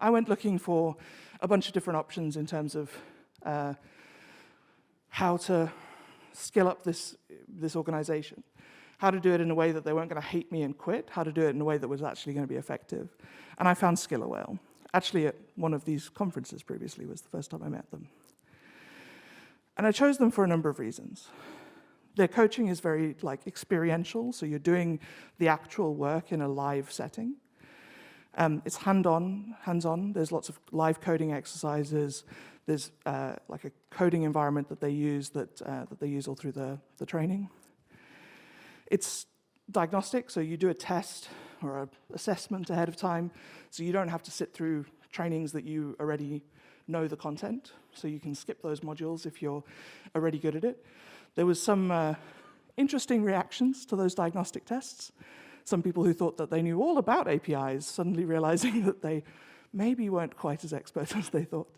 I went looking for a bunch of different options in terms of how to skill up this organization, how to do it in a way that they weren't going to hate me and quit, how to do it in a way that was actually going to be effective. And I found Skiller Whale. Actually, at one of these conferences previously was the first time I met them. And I chose them for a number of reasons. Their coaching is very experiential, so you're doing the actual work in a live setting. It's hands-on. There's lots of live coding exercises. There's like a coding environment that they use all through the training. It's diagnostic, so you do a test or an assessment ahead of time, so you don't have to sit through trainings that you already know the content, so you can skip those modules if you're already good at it. There was some interesting reactions to those diagnostic tests. Some people who thought that they knew all about APIs suddenly realizing that they maybe weren't quite as expert as they thought.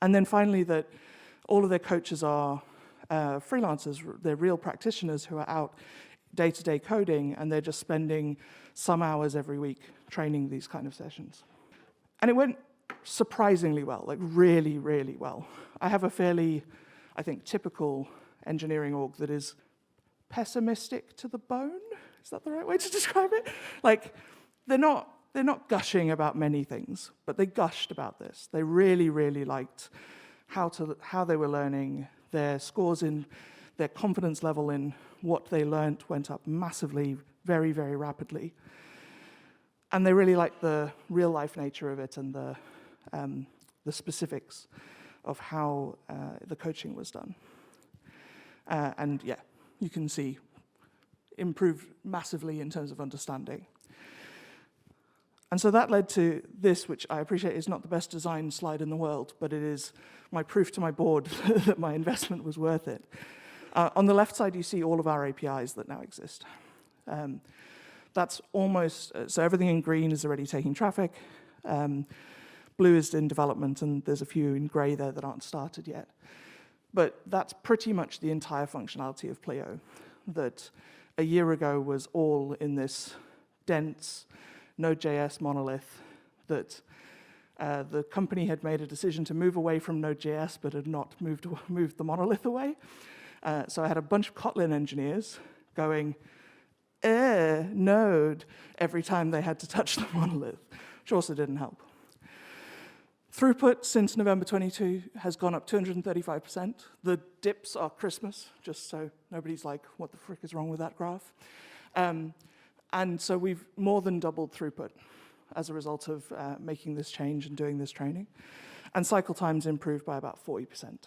And then finally, that all of their coaches are freelancers. They're real practitioners who are out day-to-day coding, and they're just spending some hours every week training these kind of sessions. And it went surprisingly well, like really, really well. I have a fairly, I think, typical engineering org that is pessimistic to the bone. Is that the right way to describe it? Like, they're not gushing about many things, but they gushed about this. They really, really liked how they were learning. Their scores in their confidence level in what they learned went up massively, very, very rapidly. And they really liked the real-life nature of it and the specifics of how the coaching was done. And yeah, you can see improved massively in terms of understanding. And so that led to this, which I appreciate is not the best designed slide in the world, but it is my proof to my board that my investment was worth it. On the left side, you see all of our APIs that now exist. That's almost, so everything in green is already taking traffic. Blue is in development, and there's a few in gray there that aren't started yet. But that's pretty much the entire functionality of Pleo that a year ago was all in this dense Node.js monolith that the company had made a decision to move away from Node.js, but had not moved the monolith away. So I had a bunch of Kotlin engineers going, Node, every time they had to touch the monolith, which also didn't help. Throughput since November 22 has gone up 235%. The dips are Christmas, just so nobody's like, what the frick is wrong with that graph? And so we've more than doubled throughput as a result of making this change and doing this training. And cycle times improved by about 40%.